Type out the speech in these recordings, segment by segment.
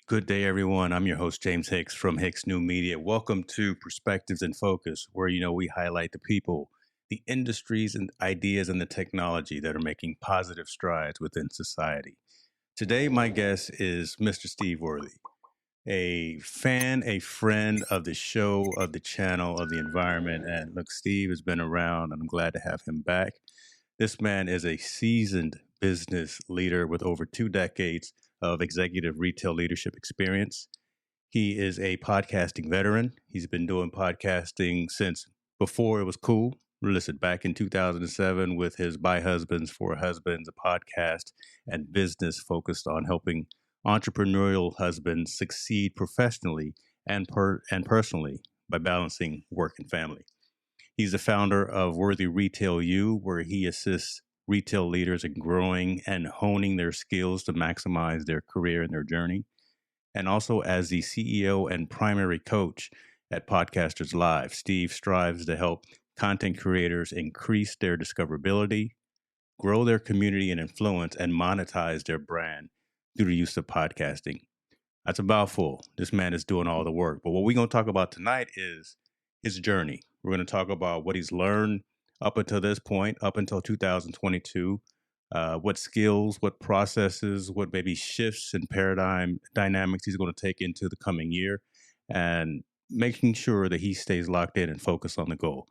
Good day, everyone. I'm your host, James Hicks from Hicks New Media. Welcome to Perspectives in Focus, where we highlight the people, the industries, and ideas and the technology that are making positive strides within society. Today, my guest is Mr. Steve Worthy, a fan, a friend of the show, of the channel, of the environment. And look, Steve has been around, and I'm glad to have him back. This man is a seasoned business leader with over 2 decades of executive retail leadership experience. He is a podcasting veteran. He's been doing podcasting since before it was cool. Listen, back in 2007 with his By Husbands for Husbands, a podcast and business focused on helping entrepreneurial husbands succeed professionally and personally by balancing work and family. He's the founder of Worthy Retail U, where he assists retail leaders in growing and honing their skills to maximize their career and their journey, and also as the CEO and primary coach at Podcasters Live. Steve strives to help content creators increase their discoverability, grow their community and influence, and monetize their brand through the use of podcasting. That's a mouthful. This man is doing all the work. But what we're going to talk about tonight is his journey. We're going to talk about what he's learned up until this point, up until 2022, what skills, what processes, what maybe shifts and paradigm dynamics he's going to take into the coming year, and making sure that he stays locked in and focused on the goal.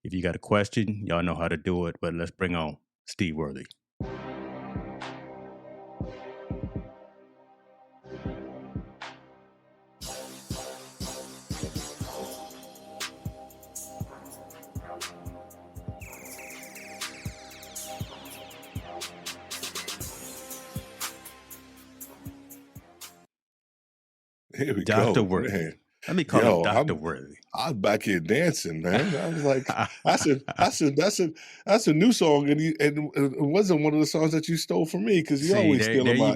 If you got a question, y'all know how to do it, but let's bring on Steve Worthy. Here we Dr. go, Worthy. man. Let me call him Yo, Dr. Worthy. I'm back here dancing, man. I was like, that's a new song, and it wasn't one of the songs that you stole from me because you See, always there, stealing my.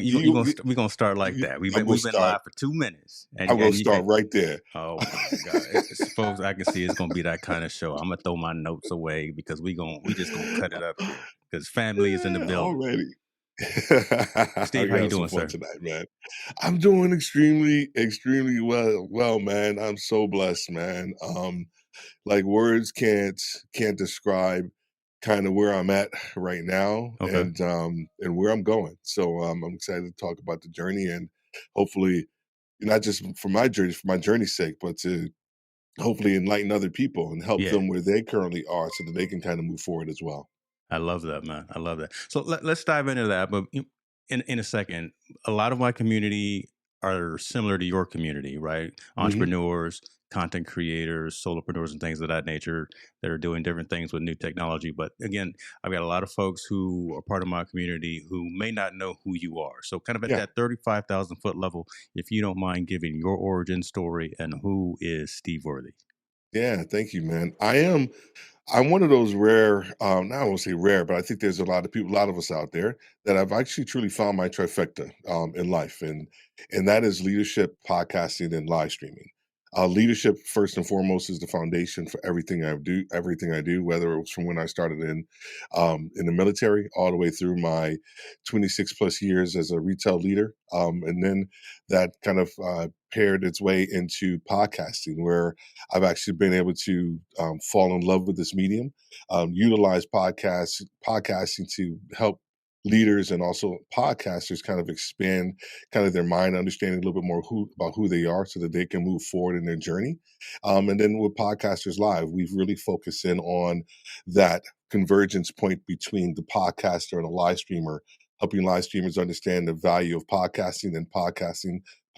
we're gonna start like You, that. We've I'm been gonna we've been start. live for 2 minutes, I'm gonna start right there. oh my God, folks, I can see it's gonna be that kind of show. I'm gonna throw my notes away because we just gonna cut it up here because family is in the Yeah, building. already. Steve, how you doing, some fun sir? tonight, man. I'm doing extremely well, man. I'm so blessed, man. Like words can't describe kind of where I'm at right now Okay. and where I'm going. So I'm excited to talk about the journey and hopefully not just for my journey's sake, but to hopefully enlighten other people and help Yeah, them where they currently are so that they can kind of move forward as well. I love that, man. I love that. So let's dive into that. But in a second, a lot of my community are similar to your community, right? Hmm. Entrepreneurs, content creators, solopreneurs, and things of that nature that are doing different things with new technology. But again, I've got a lot of folks who are part of my community who may not know who you are. So, kind of at Yeah. that 35,000 foot level, if you don't mind giving your origin story and who is Steve Worthy. Yeah, thank you, man. I'm one of those rare, now I won't say rare, but I think there's a lot of people, a lot of us out there that have actually truly found my trifecta in life, and that is leadership, podcasting, and live streaming. Leadership, first and foremost, is the foundation for everything I do, whether it was from when I started in the military all the way through my 26 plus years as a retail leader, and then that kind of paired its way into podcasting, where I've actually been able to fall in love with this medium, utilize podcasting to help leaders and also podcasters kind of expand kind of their mind, understanding a little bit more about who they are so that they can move forward in their journey. And then with Podcasters Live, we've really focused in on that convergence point between the podcaster and a live streamer, helping live streamers understand the value of podcasting and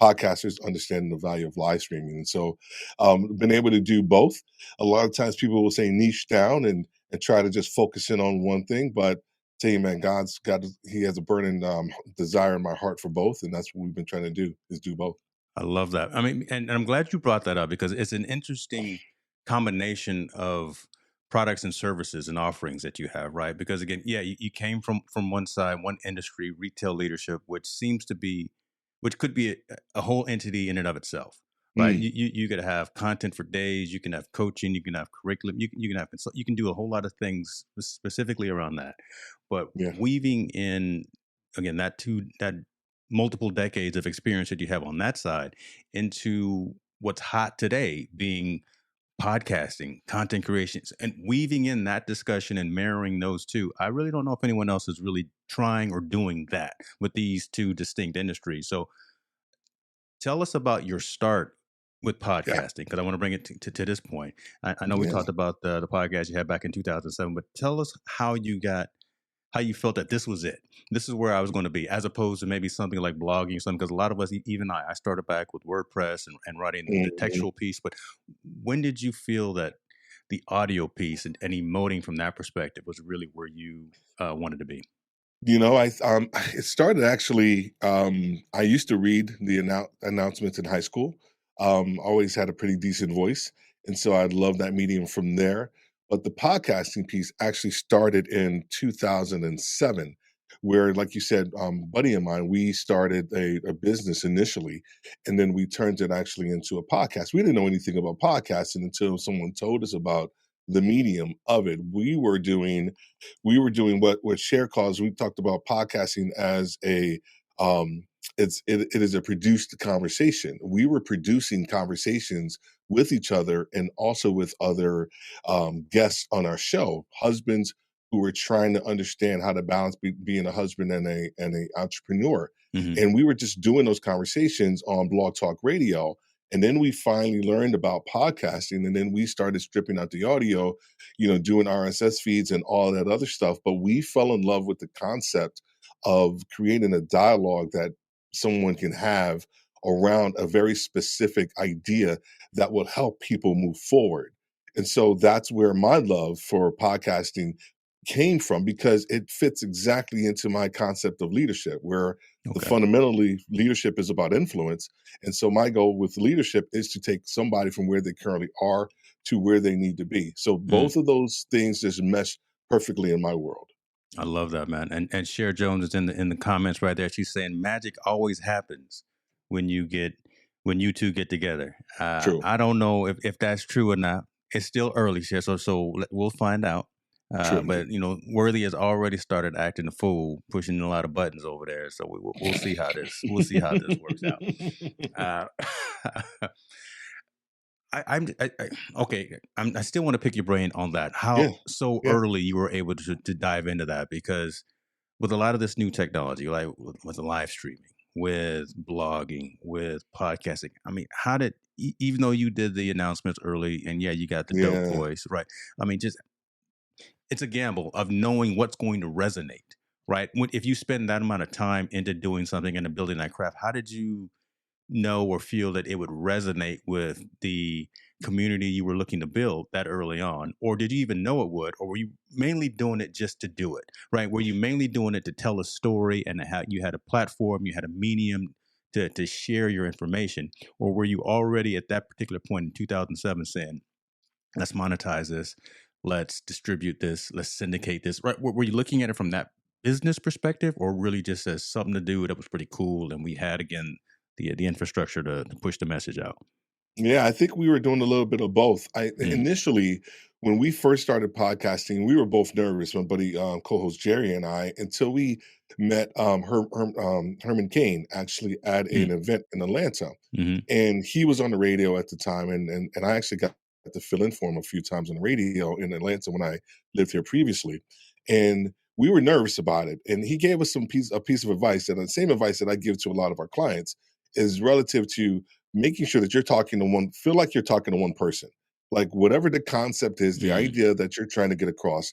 podcasters understanding the value of live streaming. And so been able to do both. A lot of times people will say niche down and try to just focus in on one thing, but tell you, man, he has a burning desire in my heart for both, and that's what we've been trying to do is do both. I love that. I mean, and I'm glad you brought that up because it's an interesting combination of products and services and offerings that you have, right? Because again, yeah, you came from one side, one industry, retail leadership, which could be a whole entity in and of itself, right? Mm, You could have content for days, you can have coaching, you can have curriculum, you can have you can do a whole lot of things specifically around that, but yeah. weaving in again that multiple decades of experience that you have on that side into what's hot today, being podcasting, content creations, and weaving in that discussion and marrying those two. I really don't know if anyone else is really trying or doing that with these two distinct industries. So tell us about your start with Yeah. podcasting, because I want to bring it to this point. I know we Yeah. talked about the podcast you had back in 2007, but tell us how you felt that this was it. This is where I was going to be, as opposed to maybe something like blogging or something. Because a lot of us, even I started back with WordPress and writing the Mhm. textual piece. But when did you feel that the audio piece and emoting from that perspective was really where you wanted to be? It started actually, I used to read the announcements in high school. Always had a pretty decent voice, and so I loved that medium from there. But the podcasting piece actually started in 2007, where, like you said, buddy of mine, we started a business initially, and then we turned it actually into a podcast. We didn't know anything about podcasting until someone told us about the medium of it. We were doing what share calls. We talked about podcasting as a um it is a produced conversation. We were producing conversations with each other and also with other guests on our show, husbands who were trying to understand how to balance being a husband and a entrepreneur. Hmm. And we were just doing those conversations on Blog Talk Radio. And then we finally learned about podcasting, and then we started stripping out the audio, doing RSS feeds and all that other stuff. But we fell in love with the concept of creating a dialogue that someone can have around a very specific idea that will help people move forward. And so that's where my love for podcasting came from, because it fits exactly into my concept of leadership, where the Okay. fundamentally leadership is about influence. And so my goal with leadership is to take somebody from where they currently are to where they need to be. So Mm. both of those things just mesh perfectly in my world. I love that, man. And Cher Jones is in the comments right there. She's saying magic always happens when when you two get together. True, I don't know if that's true or not. It's still early, Cher, we'll find out. true But indeed. Worthy has already started acting a fool, pushing a lot of buttons over there. So we'll see how this works out. Uh, I okay. I still want to pick your brain on that. Yeah, How so yeah, early you were able to dive into that, because with a lot of this new technology, like with the live streaming, with blogging, with podcasting. I mean, how did even though you did the announcements early, and yeah, you got the dope yeah, voice, right? I mean, just it's a gamble of knowing what's going to resonate, right? If you spend that amount of time into doing something and building that craft, how did you know or feel that it would resonate with the community you were looking to build that early on? Or did you even know it would? Or were you mainly doing it just to do it, right? Were you mainly doing it to tell a story and how you had a platform, you had a medium to share your information? Or were you already at that particular point in 2007 saying, let's monetize this, let's distribute this, let's syndicate this, right? Were you looking at it from that business perspective, or really just as something to do that was pretty cool and we had, again, the infrastructure to push the message out? yeah. I think we were doing a little bit of both. I Mm, initially, when we first started podcasting, we were both nervous. My buddy, co-host Jerry, and I, until we met Herman Cain actually at mm, an event in Atlanta, mm, and he was on the radio at the time, and I actually got to fill in for him a few times on the radio in Atlanta when I lived here previously, and we were nervous about it. And he gave us a piece of advice, and the same advice that I give to a lot of our clients is relative to making sure that you're talking to one, feel like you're talking to one person, like whatever the concept is, the mm, idea that you're trying to get across.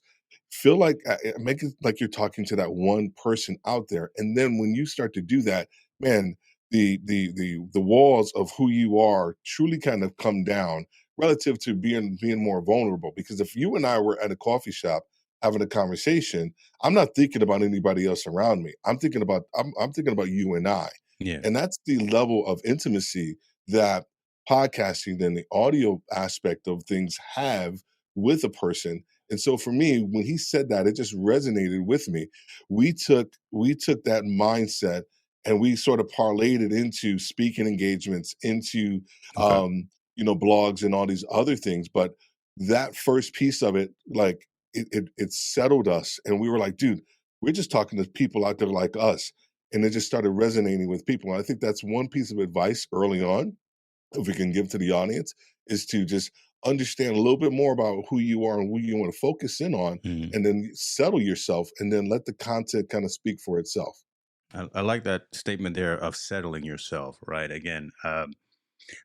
Feel like make it like you're talking to that one person out there, and then when you start to do that, man, the walls of who you are truly kind of come down relative to being more vulnerable. Because if you and I were at a coffee shop having a conversation, I'm not thinking about anybody else around me. I'm thinking about you and I. yeah. And that's the level of intimacy that podcasting and the audio aspect of things have with a person. And so for me, when he said that, it just resonated with me. We took that mindset and we sort of parlayed it into speaking engagements, into Okay. blogs and all these other things. But that first piece of it, like it settled us, and we were like, dude, we're just talking to people out there like us. and it just started resonating with people. And I think that's one piece of advice early on, if we can give to the audience, is to just understand a little bit more about who you are and who you want to focus in on, Mhm. and then settle yourself, and then let the content kind of speak for itself. I like that statement there of settling yourself, right? Again,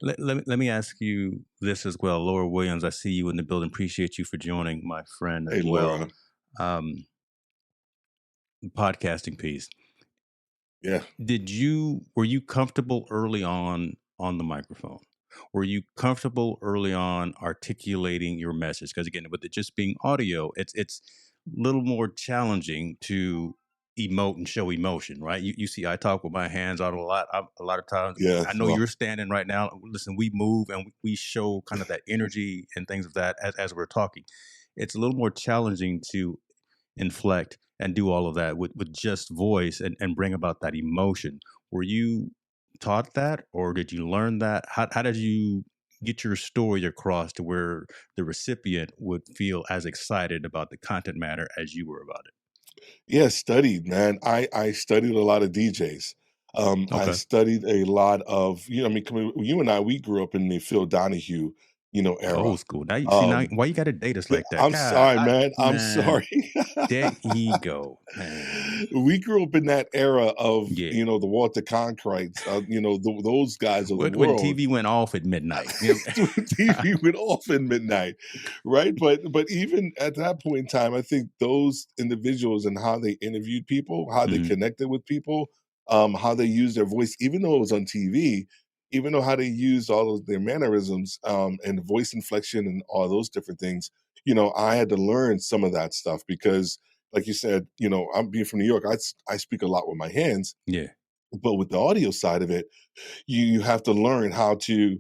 let me ask you this as well. Laura Williams, I see you in the building. Appreciate you for joining, my friend, Hey, as well. Laura. Um, Podcasting piece. Yeah. Were you comfortable early on the microphone? Were you comfortable early on articulating your message? Because again, with it just being audio, it's a little more challenging to emote and show emotion, right? You see, I talk with my hands out a lot. A lot of times, Yeah. I know Well, you're standing right now. Listen, we move and we show kind of that energy and things of that as we're talking. It's a little more challenging to inflect and do all of that with just voice and bring about that emotion. Were you taught that or did you learn that? How did you get your story across to where the recipient would feel as excited about the content matter as you were about it? yeah, studied, man. I studied a lot of DJs. I Okay. studied a lot of, I mean, you and I, we grew up in the Phil Donahue, era. Old school. Now you see, now Um, why you got to date us yeah, like that? I'm God, sorry, man. I'm man, sorry. there he go, man. We grew up in that era of, Yeah. the Walter Cronkite's, those guys of the When world. TV went off at midnight. You know? TV went off in midnight, right? But even at that point in time, I think those individuals and how they interviewed people, how they Mhm. connected with people, how they used their voice, even though it was on TV, even though how they used all of their mannerisms, and voice inflection and all those different things, I had to learn some of that stuff because, like you said, I'm being from New York. I speak a lot with my hands, Yeah. but with the audio side of it, you have to learn how to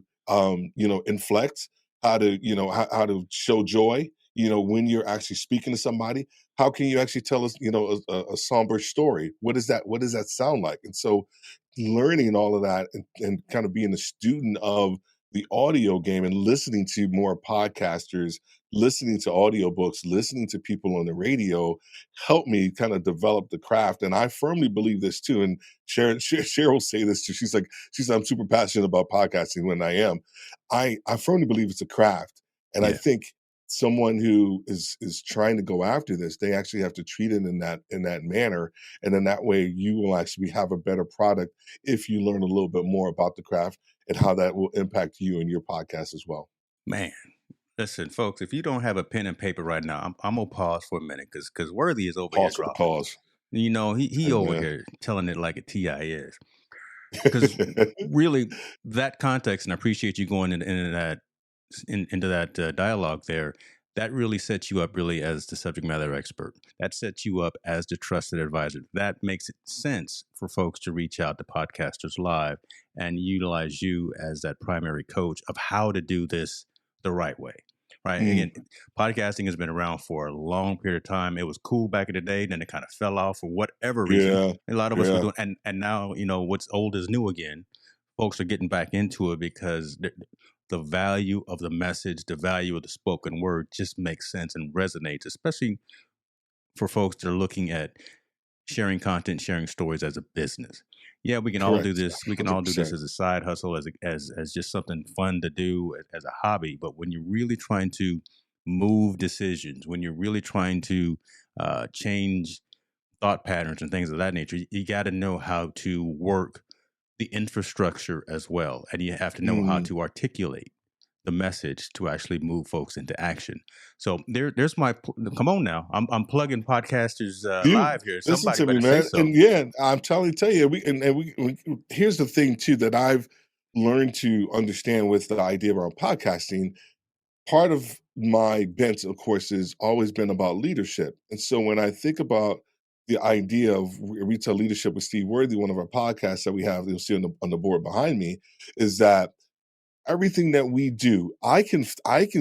inflect, how to how to show joy, when you're actually speaking to somebody. How can you actually tell us, a somber story? What does that sound like? And so learning all of that, and kind of being a student of the audio game and listening to more podcasters, listening to audiobooks, listening to people on the radio, helped me kind of develop the craft. And I firmly believe this too. And Cheryl will say this too. She's I'm super passionate about podcasting when I am. I firmly believe it's a craft. And I Yeah. think someone who is trying to go after this, they actually have to treat it in that manner. And then that way you will actually have a better product if you learn a little bit more about the craft and how that will impact you and your podcast as well. Man. Listen, folks, if you don't have a pen and paper right now, I'm gonna pause for a minute because Worthy is over here Pause for the dropping. cause. He Hey over man. here telling it like a TI is. Because really, that context, and I appreciate you going into that dialogue there. That really sets you up really as the subject matter expert. That sets you up as the trusted advisor. That makes it sense for folks to reach out to Podcasters Live and utilize you as that primary coach of how to do this the right way. Right. Mm, Again, podcasting has been around for a long period of time. It was cool back in the day, then it kind of fell off for whatever reason. yeah, A lot of us were yeah. doing, and now what's old is new again. Folks are getting back into it because the value of the message, the value of the spoken word just makes sense and resonates, especially for folks that are looking at sharing content, sharing stories as a business. Yeah, we can all do Correct. this. We can all do this 100%. as a side hustle, as just something fun to do, as a hobby. But when you're really trying to move decisions, when you're really trying to change thought patterns and things of that nature, you got to know how to work the infrastructure as well. And you have to know how Mm. to articulate the message to actually move folks into action. So there's my come on now. I'm plugging podcasters Dude, live here. listen Somebody to me, better say man. so. And yeah, I'm telling tell you, here's the thing too that I've learned to understand with the idea around podcasting. Part of my bent, of course, has always been about leadership. And so when I think about the idea of retail leadership with Steve Worthy, one of our podcasts that we have, you'll see on the board behind me, is that everything that we do, I can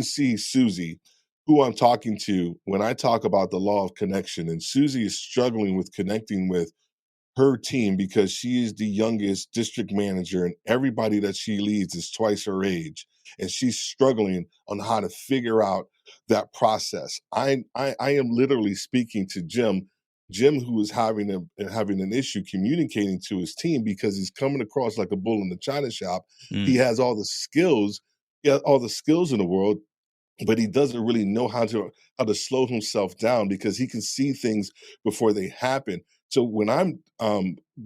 see Susie, who I'm talking to, when I talk about the law of connection, and Susie is struggling with connecting with her team because she is the youngest district manager, and everybody that she leads is twice her age, and she's struggling on how to figure out that process. I am literally speaking to Jim Jim, who is having an issue communicating to his team because he's coming across like a bull in the china shop. He Mm, has all the skills, he has all the skills in the world, but he doesn't really know how to slow himself down because he can see things before they happen. So when I'm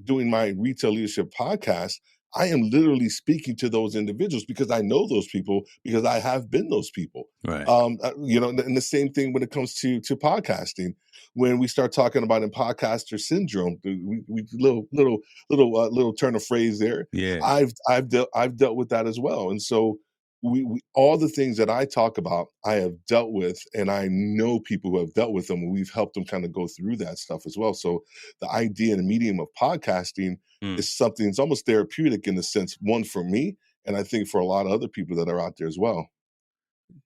doing my retail leadership podcast, I am literally speaking to those individuals because I know those people because I have been those people. right. And the same thing when it comes to podcasting. When we start talking about imposter syndrome, we little turn of phrase there. Yeah. I've dealt with that as well, and so we all the things that I talk about, I have dealt with, and I know people who have dealt with them, and we've helped them kind of go through that stuff as well. So the idea and the medium of podcasting Mm. is something it's almost therapeutic in the sense, one for me, and I think for a lot of other people that are out there as well.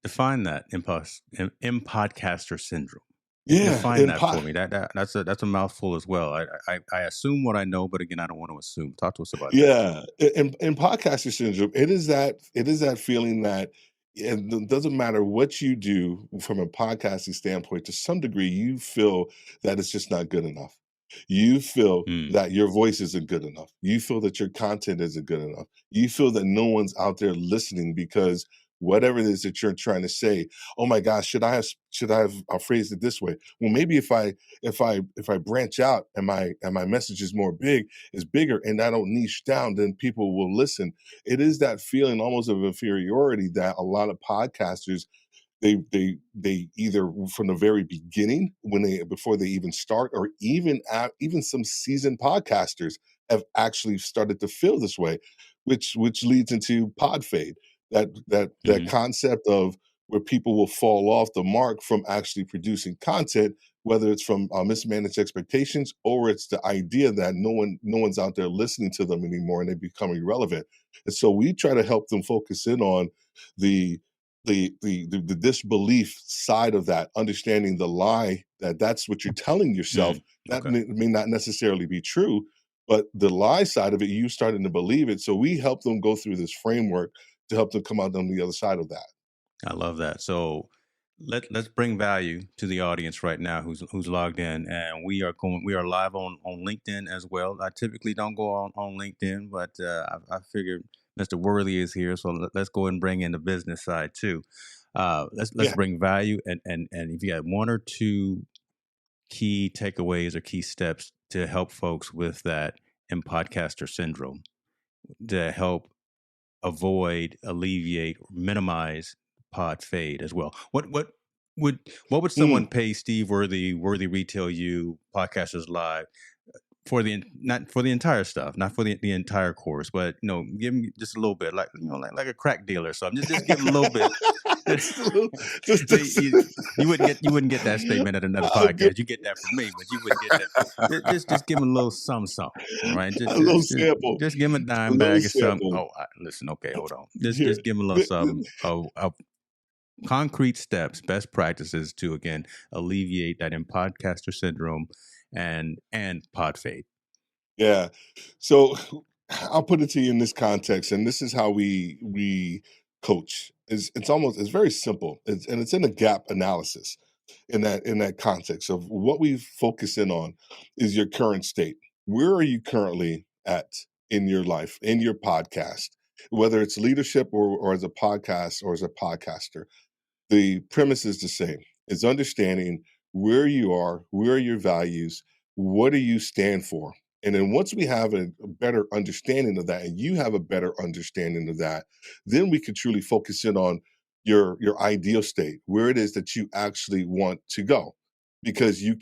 Define that impodcaster syndrome. Yeah, Define and that for me. That's a mouthful as well. I assume what I know, but again, I don't want to assume. Talk to us about that. Yeah, in podcaster syndrome, it is that feeling that it doesn't matter what you do from a podcasting standpoint, to some degree, you feel that it's just not good enough. You feel Mm, that your voice isn't good enough. You feel that your content isn't good enough. You feel that no one's out there listening because whatever it is that you're trying to say, oh my gosh, should I have phrased it this way? Well, maybe if I branch out and my message is bigger and I don't niche down, then people will listen. It is that feeling almost of inferiority that a lot of podcasters they either from the very beginning when they before they even start or even some seasoned podcasters have actually started to feel this way, which leads into pod fade. That mhm. concept of where people will fall off the mark from actually producing content, whether it's from mismanaged expectations or it's the idea that no one's out there listening to them anymore and they become irrelevant. And so we try to help them focus in on the the disbelief side of that, understanding the lie that that's what you're telling yourself. Mm, That okay. may not necessarily be true, but the lie side of it, you starting to believe it. So we help them go through this framework to help them come out on the other side of that. I love that. So let's bring value to the audience right now who's logged in, and we are live on LinkedIn as well. I typically don't go on LinkedIn, but I figured Mr. Worthy is here, so let's go and bring in the business side too. Let's Yeah. bring value, and if you got one or two key takeaways or key steps to help folks with that in podcaster syndrome to help avoid, alleviate, minimize pod fade as well. Would what would someone Mm. pay Steve Worthy Retail You Podcasters Live for not for the entire stuff, not for the entire course, but give him just a little bit, like like a crack dealer or something. Just give him a little bit. Just a little, just, So just you wouldn't get that statement at another I'll give podcast. You get that from me, but you wouldn't get that. Just give him a little something. All right, a little sample, just give him a a dime little bag or something. sample Oh, listen, okay, hold on. Just here. give him a little something of concrete steps, best practices to again alleviate that impodcaster syndrome and pod fade. Yeah. So I'll put it to you in this context, and this is how we coach. It's very simple, and it's in a gap analysis. In that context of what we focus in on is your current state. Where are you currently at in your life, in your podcast, whether it's leadership or as a podcast or as a podcaster? The premise is the same. It's understanding where you are, where are your values, what do you stand for? And then once we have a better understanding of that, and you have a better understanding of that, then we can truly focus in on your ideal state, where it is that you actually want to go. Because you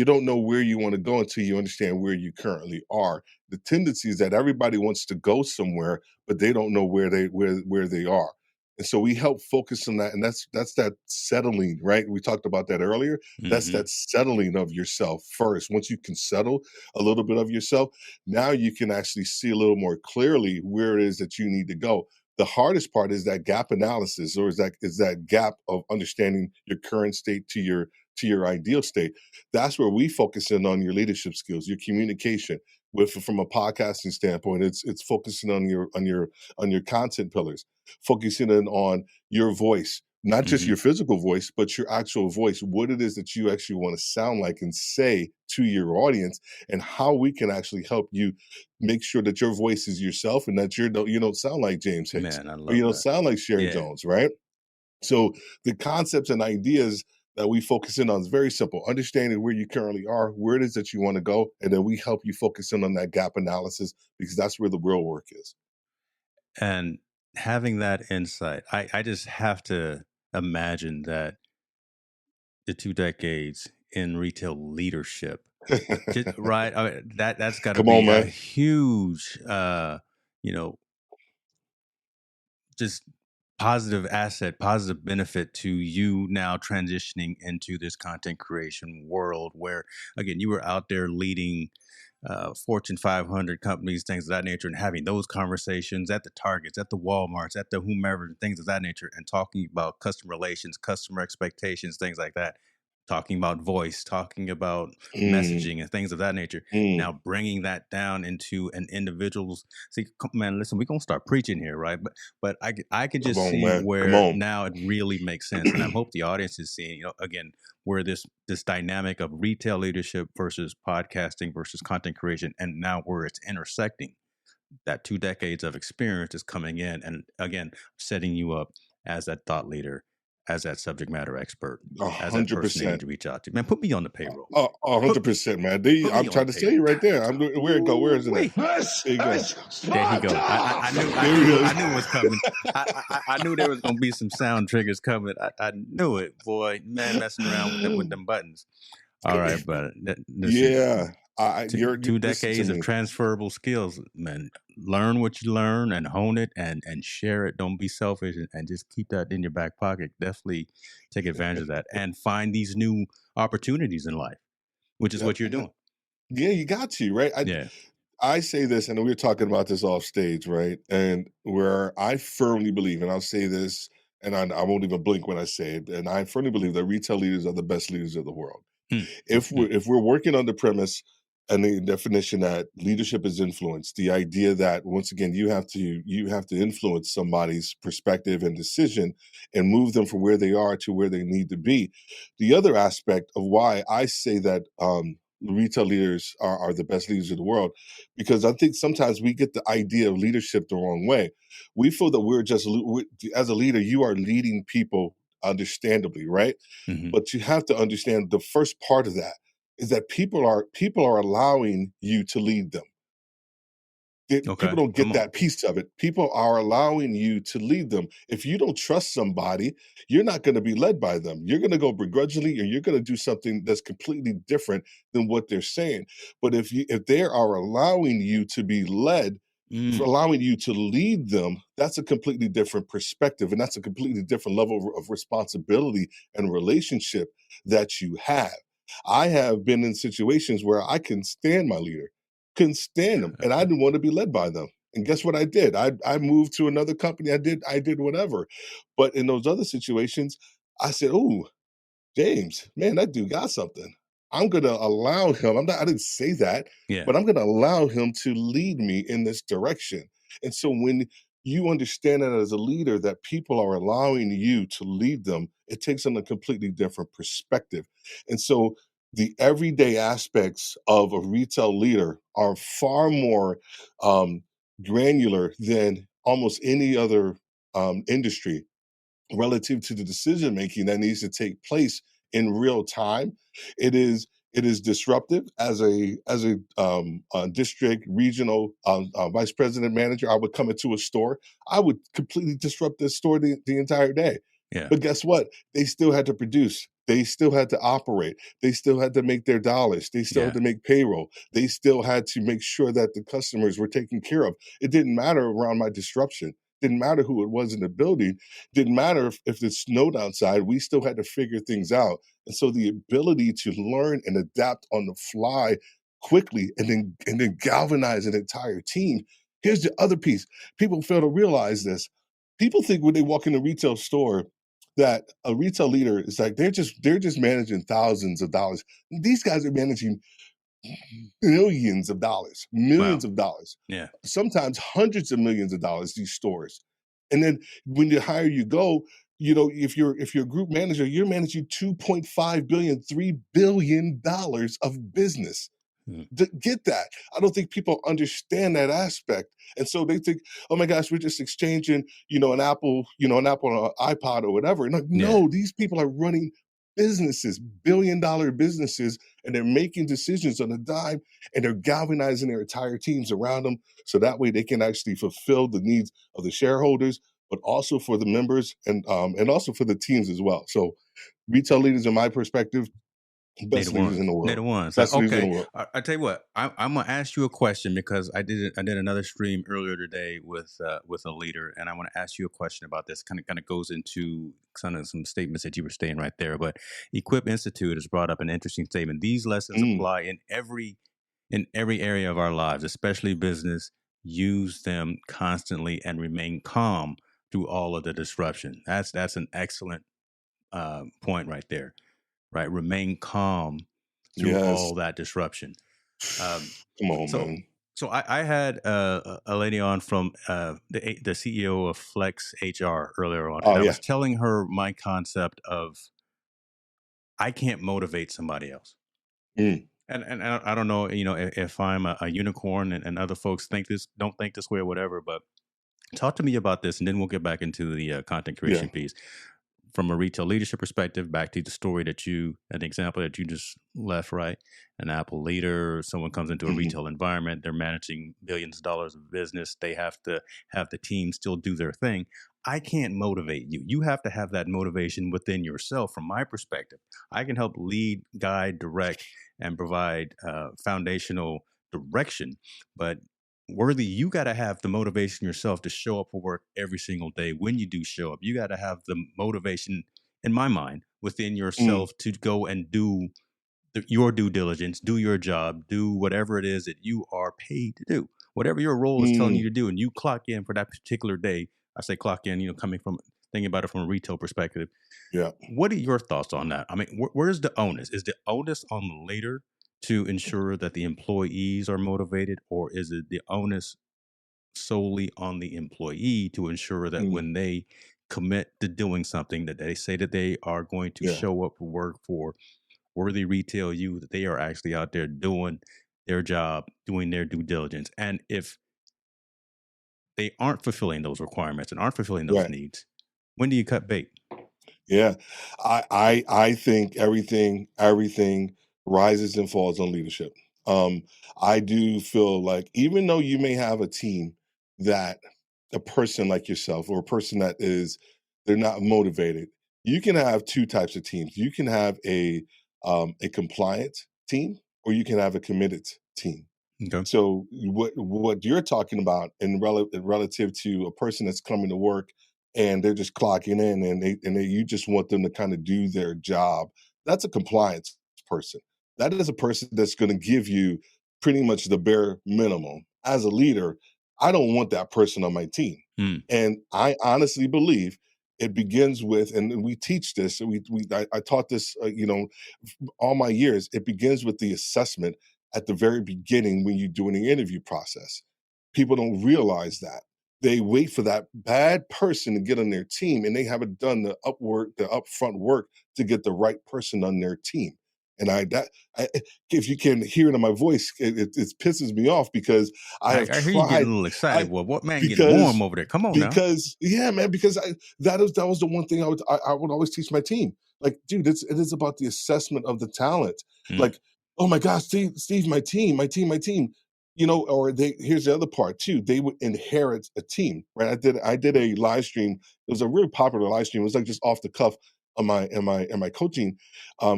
don't know where you want to go until you understand where you currently are. The tendency is that everybody wants to go somewhere, but they don't know where they are. And so we help focus on that. And that's that settling, right? We talked about that earlier. That's Mm-hmm. that settling of yourself first. Once you can settle a little bit of yourself, now you can actually see a little more clearly where it is that you need to go. The hardest part is that gap analysis, or is that gap of understanding your current state to your ideal state. That's where we focus in on your leadership skills, your communication. With from a podcasting standpoint, it's focusing on your content pillars, focusing in on your voice. not just Hmm. your physical voice, but your actual voice, what it is that you actually want to sound like and say to your audience, and how we can actually help you make sure that your voice is yourself and that you don't sound like James Hicks Man, I or you love don't that. sound like Sherry Yeah. Jones, right? So the concepts and ideas that we focus in on is very simple. Understanding where you currently are, where it is that you want to go, and then we help you focus in on that gap analysis because that's where the real work is. And having that insight, I just have to imagine that the 2 decades in retail leadership, just right, that's got to Come on, be a man. huge, you know, just positive asset, positive benefit to you now transitioning into this content creation world where, again, you were out there leading Fortune 500 companies, things of that nature, and having those conversations at the Targets, at the Walmarts, at the whomever, things of that nature, and talking about customer relations, customer expectations, things like that. Talking about voice, talking about Mm, messaging, and things of that nature. mm. Now bringing that down into an individual's. See, man, listen, we're gonna start preaching here, right? But I could Come just on, see man. Come where on. now it really makes sense, and I hope the audience is seeing. Again, where this dynamic of retail leadership versus podcasting versus content creation, and now where it's intersecting. That 2 decades of experience is coming in, and again, setting you up as that thought leader, as that subject matter expert, A as that hundred person they need percent. to reach out to. Man, put me on the payroll. A Put 100%, man. put me I'm on the trying to say it payroll. right there. Where it go? Where isn't it? Wait. This There you go. is There he go. I Sparta! knew There we go. I knew it was coming. I knew there was gonna be some sound triggers coming. I knew it, boy. Man, messing around with them buttons. All right, but listen, Yeah. two Listen to decades of me. transferable skills, man. Learn what you learn and hone it and share it. Don't be selfish and just keep that in your back pocket. Definitely take advantage of that and find these new opportunities in life, which is Yep. what you're doing. Yeah, you got to, right? Yeah. I say this, and we were talking about this off stage, right? And where I firmly believe, and I'll say this, and I won't even blink when I say it, and I firmly believe that retail leaders are the best leaders of the world. Mm, mm, mm. If we're working on the premise and the definition that leadership is influence, the idea that once again you have to influence somebody's perspective and decision and move them from where they are to where they need to be. The other aspect of why I say that retail leaders are the best leaders of the world, because I think sometimes we get the idea of leadership the wrong way. We feel that as a leader, you are leading people understandably, right? Hmm. But you have to understand the first part of that is that people are allowing you to lead them. People Okay. don't Come get on. that piece of it. People are allowing you to lead them. If you don't trust somebody, you're not going to be led by them. You're going to go begrudgingly, and you're going to do something that's completely different than what they're saying. But if they are allowing you to be led, for Mm, allowing you to lead them, that's a completely different perspective, and that's a completely different level of responsibility and relationship that you have. I have been in situations where I can stand my leader, couldn't stand them, and I didn't want to be led by them. And guess what I did? I moved to another company. I did whatever. But in those other situations, I said, "Oh, James, man, that dude got something. I'm gonna allow him. I didn't say that, yeah. but I'm gonna allow him to lead me in this direction." And so when you understand that as a leader, that people are allowing you to lead them, it takes on a completely different perspective. And so the everyday aspects of a retail leader are far more granular than almost any other industry relative to the decision making that needs to take place in real time. It is disruptive as a district regional vice president manager. I would come into a store, I would completely disrupt this store the entire day. Yeah. But guess what? They still had to produce. They still had to operate. They still had to make their dollars. They still had Yeah. to make payroll. They still had to make sure that the customers were taken care of. It didn't matter around my disruption. Didn't matter who it was in the building, didn't matter if it snowed outside, we still had to figure things out. And so the ability to learn and adapt on the fly quickly and then galvanize an entire team. Here's the other piece. People fail to realize this. People think when they walk in a retail store that a retail leader is like they're just managing thousands of dollars. These guys are managing millions Wow. of dollars, Yeah. sometimes hundreds of millions of dollars, these stores. And then when the higher you go, if you're a group manager, you're managing 2.5 billion, $3 billion of business. Mm. Get that. I don't think people understand that aspect. And so they think, oh my gosh, we're just exchanging, an Apple on an iPod or whatever. And like, Yeah. no, these people are running businesses, billion-dollar businesses, and they're making decisions on a dime, and they're galvanizing their entire teams around them. So that way they can actually fulfill the needs of the shareholders, but also for the members and also for the teams as well. So retail leaders, in my perspective, They the best leaders in ones. the They world. the ones. Best leaders in the Okay. world. I tell you what. I'm gonna ask you a question because I did another stream earlier today with a leader, and I want to ask you a question about this. Kind of goes into kind of some statements that you were saying right there. But Equip Institute has brought up an interesting statement. These lessons Mm, apply in every area of our lives, especially business. Use them constantly and remain calm through all of the disruption. That's an excellent point right there. Right, remain calm through yes. all that disruption. Um, Come on, so, man. I had a lady on from the CEO of Flex HR earlier on, and Oh, I yeah. was telling her my concept of I can't motivate somebody else. Mm, And I don't know, if I'm a unicorn and other folks don't think this way or whatever, but talk to me about this, and then we'll get back into the content yeah. creation piece. From a retail leadership perspective, back to the story an example that you just left, right? An Apple leader, someone comes into a Mhm, retail environment, they're managing billions of dollars of business. They have to have the team still do their thing. I can't motivate you. You have to have that motivation within yourself. From my perspective, I can help lead, guide, direct, and provide foundational direction. But Worthy, you got to have the motivation yourself to show up for work every single day. When you do show up, you got to have the motivation, in my mind, within mm, yourself to go and do your due diligence, do your job, do whatever it is that you are paid to do. Whatever your role is telling you mm, to do, and you clock in for that particular day. I say clock in, coming from thinking about it from a retail perspective. yeah. What are your thoughts on that? I mean, where's the onus? Is the onus on the leader to ensure that the employees are motivated, or is it the onus solely on the employee to ensure that Mm, when they commit to doing something that they say that they are going to yeah. show up for work for Worthy Retail You, that they are actually out there doing their job, doing their due diligence. And if they aren't fulfilling those requirements and aren't fulfilling those Right. needs, when do you cut bait? Yeah. I think everything rises and falls on leadership. Um, I do feel like even though you may have a team that a person like yourself or a person that is they're not motivated, you can have two types of teams. You can have a compliant team or you can have a committed team. Okay. So what you're talking about relative to a person that's coming to work and they're just clocking in and you just want them to kind of do their job. That's a compliance person. That is a person that's going to give you pretty much the bare minimum. As a leader, I don't want that person on my team. Mm, And I honestly believe it begins with, and we teach this. I taught this, all my years. It begins with the assessment at the very beginning when you're doing the interview process. People don't realize that. They wait for that bad person to get on their team and they haven't done the upfront work to get the right person on their team. And if you can hear it in my voice, it pisses me off because I have I hear you getting tried, a little excited. I Well, what man getting warm because over there? Come on now. because yeah, man, because that was the one thing I would always teach my team. Like, dude, it is about the assessment of the talent. Mm, Like, oh my gosh, Steve, my team. Or they here's the other part too. They would inherit a team, right? I did a live stream. It was a really popular live stream. It was like just off the cuff on my coaching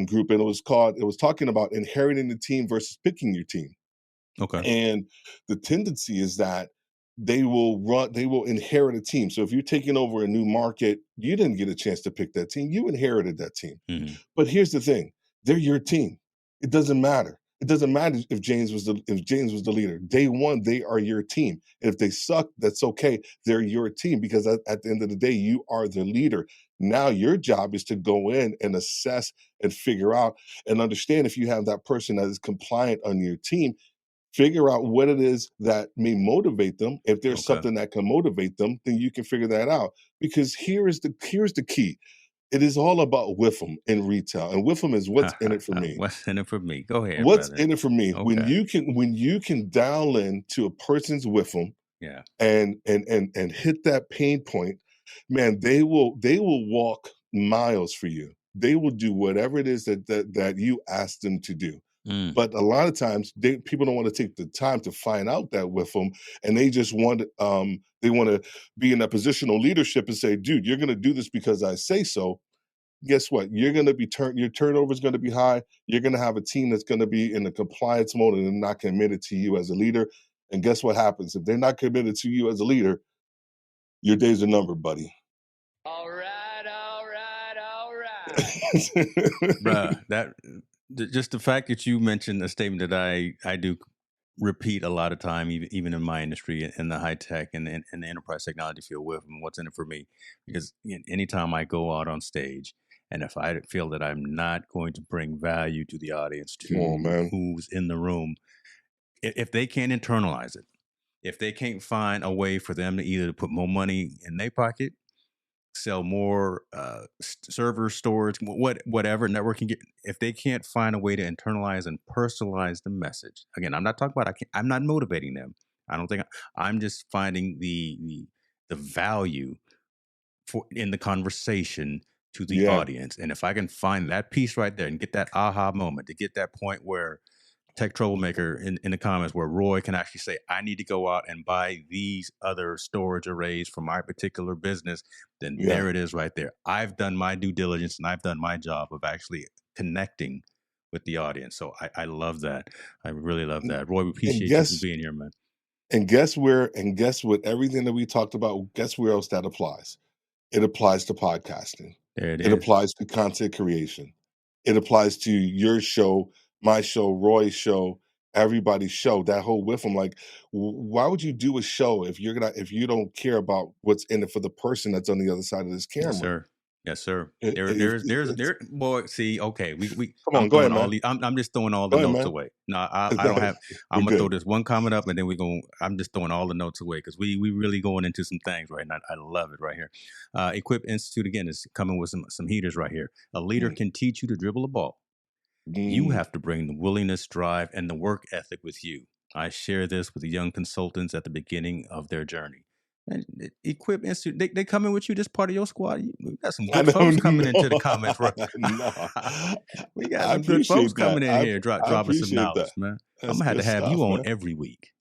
group, and it was talking about inheriting the team versus picking your team. okay. And the tendency is that they will inherit a team. So if you're taking over a new market, you didn't get a chance to pick that team. You inherited that team. Hmm. But here's the thing, they're your team. It doesn't matter. It doesn't matter if James was the leader. Day one, they are your team. And if they suck, that's okay. They're your team because at the end of the day, you are the leader. Now your job is to go in and assess and figure out and understand if you have that person that is compliant on your team Figure out what it is that may motivate them. If there's Okay. something that can motivate them, then you can figure that out. Because here's the key. It is all about WIFM in retail, and WIFM is what's in it for me. What's in it for me? Go ahead, What's brother. in it for me? When Okay. you can dial in to a person's WIFM Yeah. and hit that pain point, man, they will walk miles for you. They will do whatever it is that you ask them to do. Mm. But a lot of times, people don't want to take the time to find out that with them, and they want to be in a position of leadership and say, "Dude, you're going to do this because I say so." Guess what? You're going to be your turnover is going to be high. You're going to have a team that's going to be in the compliance mode and not committed to you as a leader. And guess what happens if they're not committed to you as a leader? Your days are numbered, buddy. All right, all right, all right. Bruh, just the fact that you mentioned a statement that I do repeat a lot of time, even in my industry, in the high tech and the enterprise technology field, with and what's in it for me, because anytime I go out on stage, and if I feel that I'm not going to bring value to the audience, Come on, to man. who's in the room, if they can't internalize it, if they can't find a way for them to either put more money in their pocket, sell more server storage, whatever networking. If they can't find a way to internalize and personalize the message, again, I'm not talking about. I'm not motivating them. I don't think. I'm just finding the value for in the conversation to the Yeah, audience, and if I can find that piece right there and get that aha moment, to get that point where tech troublemaker in the comments, where Roy can actually say, I need to go out and buy these other storage arrays for my particular business, then yeah. there it is right there. I've done my due diligence and I've done my job of actually connecting with the audience. So I love that. I really love And, that. Roy, we and appreciate you for guess being here, man. and guess what? Everything that we talked about. Guess where else that applies? It applies to podcasting. There it It is. applies to content creation. It applies to your show, my show, Roy's show, everybody's show. That whole with them, like, why would you do a show if you don't care about what's in it for the person that's on the other side of this Yes, camera? sir. Yes, sir. It's, Boy. See, okay, come on, I'm go throwing ahead, all man. the. I'm just throwing all the Go ahead, notes man. away. No, I don't have. We're I'm gonna throw good. this one comment up, and then I'm just throwing all the notes away because we really going into some things right now. I love it right here. Equip Institute again is coming with some heaters right here. A leader Mm, can teach you to dribble a ball. You mm. have to bring the willingness, drive, and the work ethic with you. I share this with the young consultants at the beginning of their journey. And Equip Institute, they coming with you, this part of your squad. We got some I good folks don't coming into the know. comments, bro. No, We got I some good folks appreciate that. coming in here, I dropping some appreciate that. knowledge, man. I'm That's gonna have to good have stuff, you on man. every week.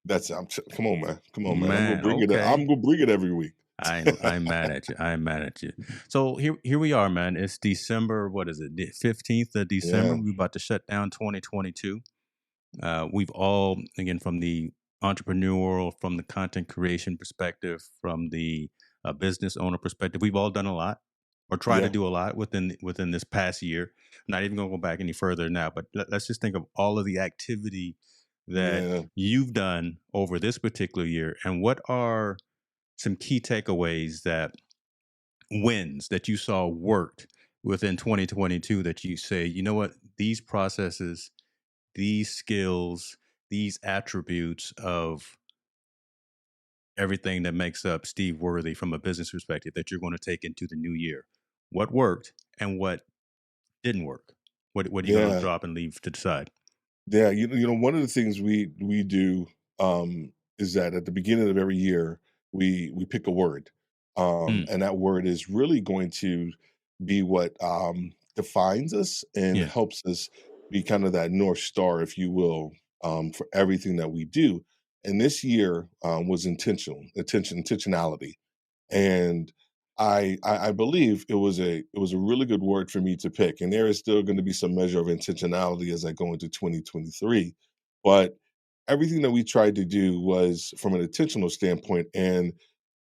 Come on, man. Come on, man. I'm gonna Man, bring it. I'm okay. gonna bring it every week. I'm mad at you. I'm mad at you. So here we are, man. It's December. What is it? The 15th of December. Yeah, We're about to shut down 2022. We've all, again, from the entrepreneurial, from the content creation perspective, from the business owner perspective, we've all done a lot or tried to yeah, do a lot within this past year. Not even going to go back any further now, but let's just think of all of the activity that yeah, you've done over this particular year, and what are some key takeaways, that wins that you saw worked within 2022, that you say, you know what, these processes, these skills, these attributes of everything that makes up Steve Worthy from a business perspective, that you're going to take into the new year. What worked and what didn't work? What are you going to yeah, drop and leave to decide? yeah. One of the things we do is that at the beginning of every year we pick a word, Mm, and that word is really going to be what defines us and yeah, helps us be kind of that north star, if you will, for everything that we do. And this year was intentionality. And I believe it was a really good word for me to pick, and there is still going to be some measure of intentionality as I go into 2023. But everything that we tried to do was from an intentional standpoint, and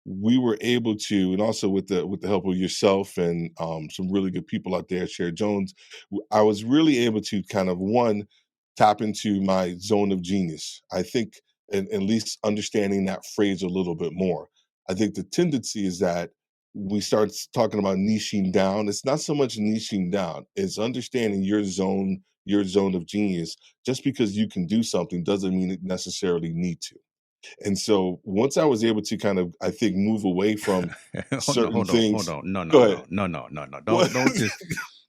we were able to, and also with the help of yourself and some really good people out there, Cher Jones, I was really able to kind of one tap into my zone of genius. I think, and at least understanding that phrase a little bit more. I think the tendency is that we start talking about niching down. It's not so much niching down; it's understanding your zone, your zone of genius. Just because you can do something doesn't mean it necessarily need to. And so once I was able to kind of, I think, move away from hold on, certain hold on, hold things. on. No, Go no, ahead. no, no, no, no, no. What? Don't just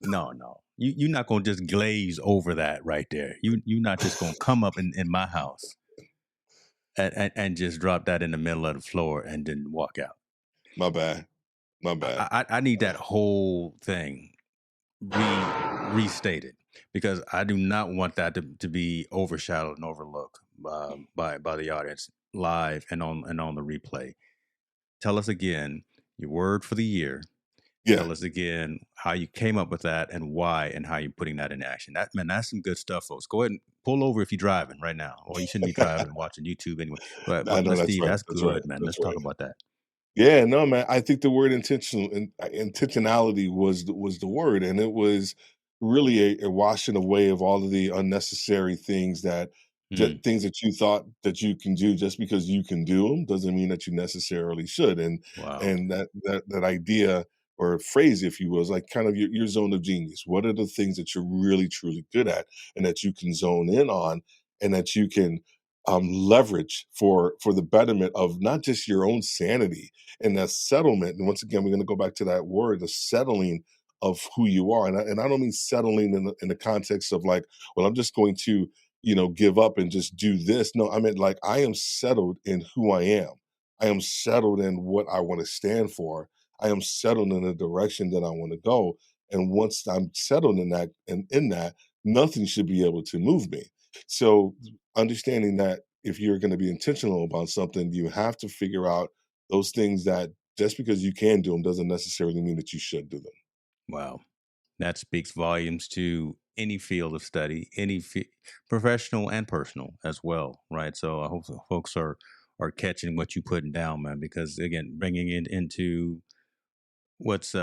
no, no. You're not gonna just glaze over that right there. You're not just gonna come up in my house and just drop that in the middle of the floor and then walk out. My bad. My bad. I need that whole thing restated because I do not want that to be overshadowed and overlooked by the audience live and on the replay. Tell us again your word for the year. Yeah. Tell us again how you came up with that and why and how you're putting that in action. That's some good stuff, folks. Go ahead and pull over if you're driving right now. Or you shouldn't be driving and watching YouTube anyway. I But know let's that's Steve, right. that's That's right. good, man. That's Let's right. talk about that. Yeah, no, man. I think the word intentional and intentionality was the word, and it was really a washing away of all of the unnecessary things that Mm, things that you thought that you can do just because you can do them doesn't mean that you necessarily should. wow. And that idea or phrase, if you will, is like kind of your zone of genius. What are the things that you're really truly good at, and that you can zone in on, and that you can leverage for the betterment of not just your own sanity and that settlement. And once again, we're going to go back to that word, the settling of who you are. And I don't mean settling in the context of like, well, I'm just going to, give up and just do this. No, I meant like I am settled in who I am. I am settled in what I want to stand for. I am settled in the direction that I want to go. And once I'm settled in that and in that, nothing should be able to move me. So understanding that if you're going to be intentional about something, you have to figure out those things that just because you can do them doesn't necessarily mean that you should do them. Wow. That speaks volumes to any field of study, professional and personal as well, right? So I hope folks are catching what you putting down, man. Because again, bringing it into what's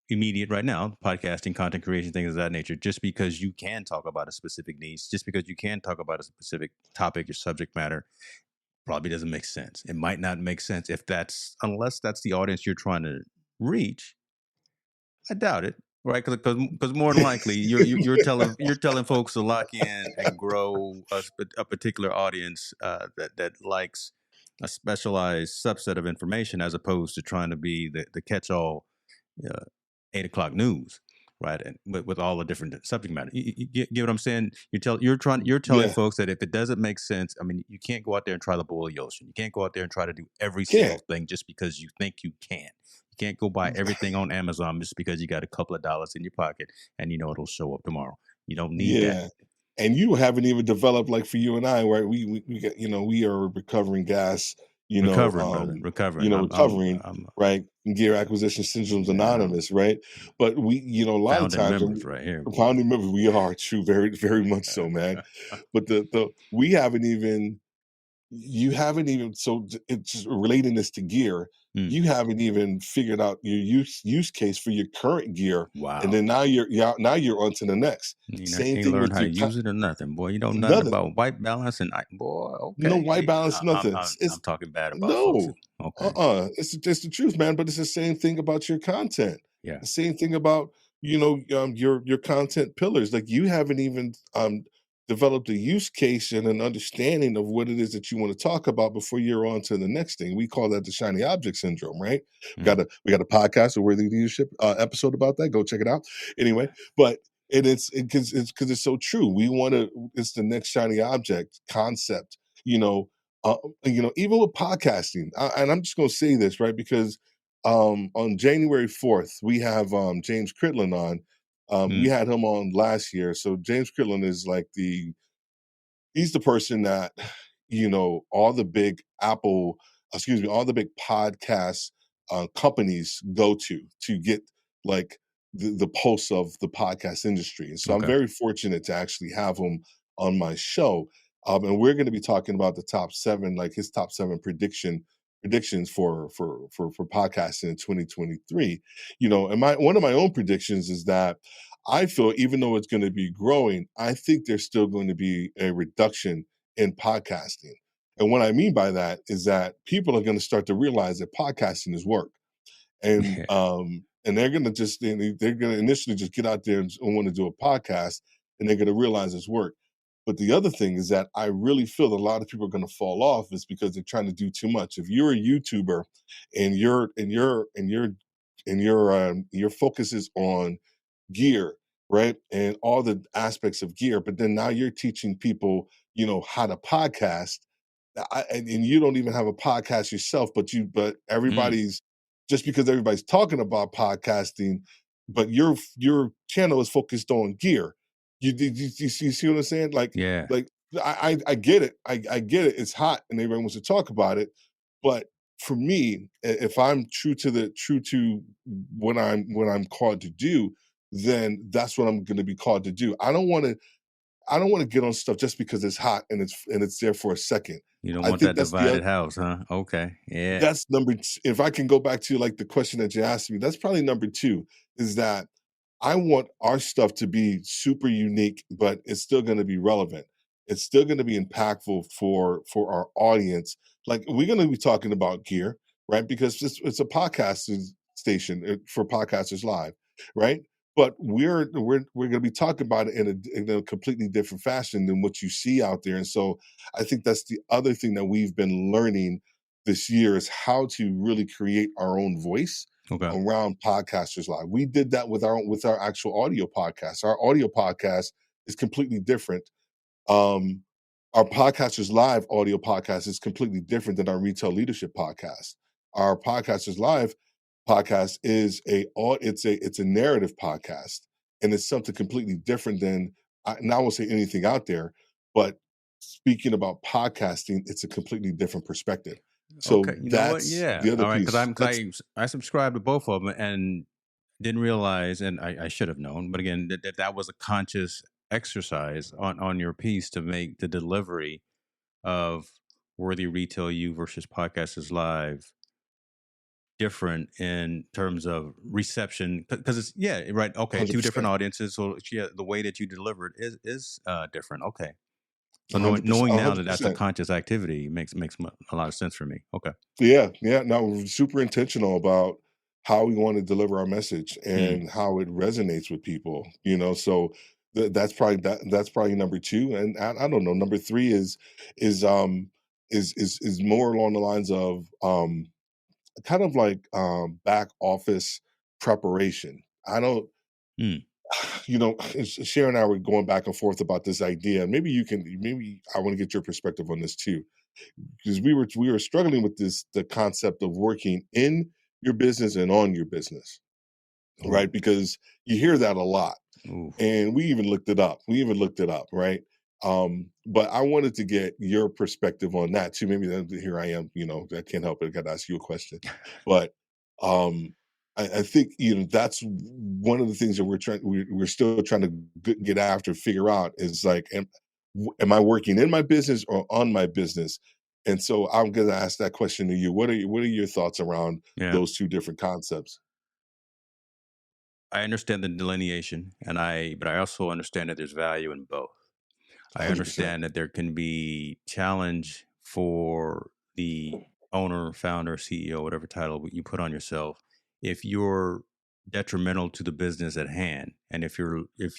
immediate right now, podcasting, content creation, things of that nature. Just because you can talk about a specific niche, just because you can talk about a specific topic or subject matter, probably doesn't make sense. It might not make sense unless that's the audience you're trying to reach. I doubt it, right? Because more than likely you're telling folks to lock in and grow a particular audience that likes a specialized subset of information as opposed to trying to be the catch all uh, 8 o'clock news, right? And with all the different subject matter, you get what I'm saying? You're telling Yeah, folks that if it doesn't make sense, I mean, you can't go out there and try to boil the ocean. You can't go out there and try to do every single can't. thing just because you think you can. You can't go buy everything on Amazon just because you got a couple of dollars in your pocket and you know it'll show up tomorrow. You don't need that. Yeah. And you haven't even developed like for you and I, right? We get, we are recovering gas, Recovering, brother. Recovering. recovering, I'm right? Gear Acquisition Syndromes yeah, Anonymous, right? But we, a lot of founding times, members right here, boy. founding members, we are true, very, very much so, man. But the we haven't even you haven't even it's just relating this to gear. Mm, You haven't even figured out your use case for your current gear, and wow. then now you're on to the next. You know, Same ain't thing learned with how to your use it or nothing, boy. You know nothing nothing. about white balance and boy. No Okay, white balance, nothing. I'm talking bad about folks. No, Okay, It's just the truth, man. But it's the same thing about your content. yeah, The same thing about your content pillars. Like you haven't even developed a use case and an understanding of what it is that you want to talk about before you're on to the next thing. We call that the shiny object syndrome, right? mm, We got a podcast, a worthy leadership episode about that. Go check it out. Anyway, but because it's so true. We want to. It's the next shiny object concept. You know, even with podcasting, and I'm just going to say this, right? Because on January 4th, we have James Critland on. We mm, had him on last year. So James Critland is like he's the person that all the big all the big podcast companies go to get like the pulse of the podcast industry. And so I'm okay, very fortunate to actually have him on my show. And we're going to be talking about the top seven, like his top seven predictions for podcasting in 2023. And one of my own predictions is that I feel even though it's going to be growing, I think there's still going to be a reduction in podcasting. And what I mean by that is that people are going to start to realize that podcasting is work. And yeah, they're going to initially just get out there and want to do a podcast. and they're going to realize it's work. But the other thing is that I really feel that a lot of people are going to fall off is because they're trying to do too much. If you're a YouTuber and your focus is on gear, right? And all the aspects of gear, but then now you're teaching people, how to podcast. And you don't even have a podcast yourself, but Mm, everybody's just because everybody's talking about podcasting, but your channel is focused on gear. You see what I'm saying? yeah, Like I get it. I get it. It's hot and everybody wants to talk about it. But for me, if I'm true to what I'm called to do, then that's what I'm going to be called to do. I don't want to get on stuff just because it's hot and it's there for a second. you don't I want think that divided house, huh? Okay, yeah, that's if I can go back to like the question that you asked me, that's probably number 2, is that I want our stuff to be super unique, but it's still going to be relevant. It's still going to be impactful for our audience. Like we're going to be talking about gear, right? Because it's a podcast station for podcasters live, right? But we're going to be talking about it in a completely different fashion than what you see out there. And so I think that's the other thing that we've been learning this year is how to really create our own voice okay, around podcasters live. We did that with our actual audio podcast. Our audio podcast is completely different. Um, our podcasters live audio podcast is completely different than our retail leadership podcast. Our podcasters live podcast is it's a narrative podcast, and it's something completely different than now I won't say anything out there, but speaking about podcasting, it's a completely different perspective. So okay. You know what? that's Yeah, the other all right. Because piece. I'm, That's because I subscribe to both of them and didn't realize, and I should have known, but again, that was a conscious exercise on your piece to make the delivery of Worthy Retail You versus Podcasters Live different in terms of reception because it's yeah right okay two different 100%. audiences so yeah the way that you deliver it is different okay so knowing 100%. now that that's a 100%. conscious activity makes a lot of sense for me okay. Yeah, yeah. No, we're super intentional about how we want to deliver our message Mm, and how it resonates with people. So that's probably number 2, and I don't know. Number 3 is more along the lines of kind of like back office preparation. I don't. mm, Sharon and I were going back and forth about this idea. Maybe I want to get your perspective on this too because we were struggling with the concept of working in your business and on your business, ooh, right? Because you hear that a lot, ooh. and we even looked it up, right? But I wanted to get your perspective on that too. Maybe here I am, I can't help it. I got to ask you a question, but um, I think that's one of the things that we're still trying to get after, figure out is like, am I working in my business or on my business? And so I'm going to ask that question to you. What are your thoughts around Yeah, those two different concepts? I understand the delineation but I also understand that there's value in both. I 100%. understand that there can be challenge for the owner, founder, CEO, whatever title you put on yourself, if you're detrimental to the business at hand, and if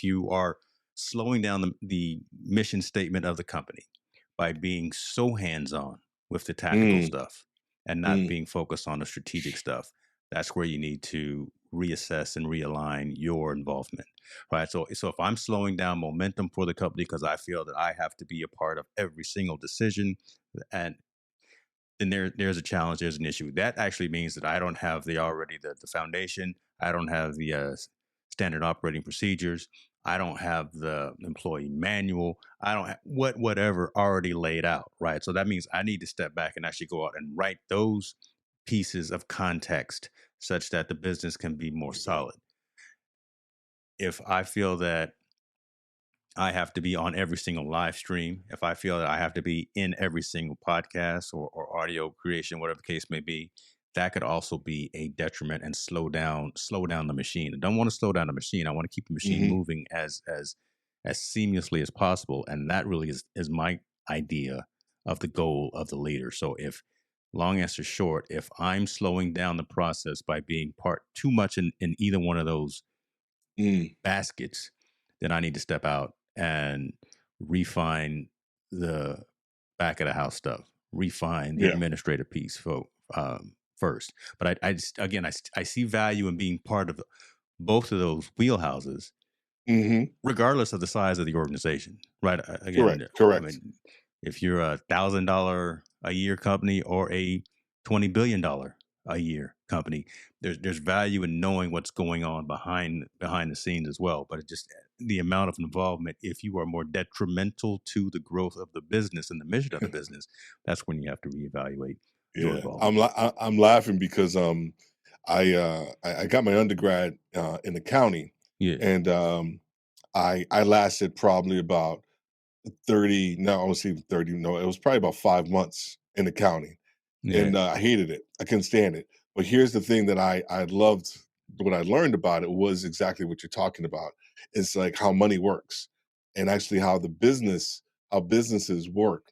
you are slowing down the mission statement of the company by being so hands on with the tactical Mm, stuff and not mm, being focused on the strategic stuff, that's where you need to reassess and realign your involvement, right? So if I'm slowing down momentum for the company because I feel that I have to be a part of every single decision, and then there's a challenge, there's an issue. That actually means that I don't have the foundation, I don't have the standard operating procedures, I don't have the employee manual, I don't have whatever already laid out, right? So that means I need to step back and actually go out and write those pieces of context such that the business can be more solid. If I feel that I have to be on every single live stream, if I feel that I have to be in every single podcast or audio creation, whatever the case may be, that could also be a detriment and slow down the machine. I don't want to slow down the machine. I want to keep the machine mhm, moving as seamlessly as possible. And that really is my idea of the goal of the leader. So if long answer short, if I'm slowing down the process by being part too much in either one of those mm, baskets, then I need to step out and refine the back of the house stuff, refine the Yeah. administrative piece first. But I see value in being part of both of those wheelhouses, Hmm. regardless of the size of the organization, right? Correct. Again, I Correct. mean, if you're $1,000 a year company or a $20 billion a year company, there's value in knowing what's going on behind the scenes as well. But it just the amount of involvement, if you are more detrimental to the growth of the business and the mission of the business, that's when you have to reevaluate your Yeah. involvement. I'm laughing because I got my undergrad in accounting, Yeah, and I lasted probably about 30. No, I was even 30. No, it was probably about 5 months in accounting, yeah, and I hated it. I couldn't stand it. But here's the thing that I loved. What I learned about it was exactly what you're talking about. It's like how money works, and actually how businesses work.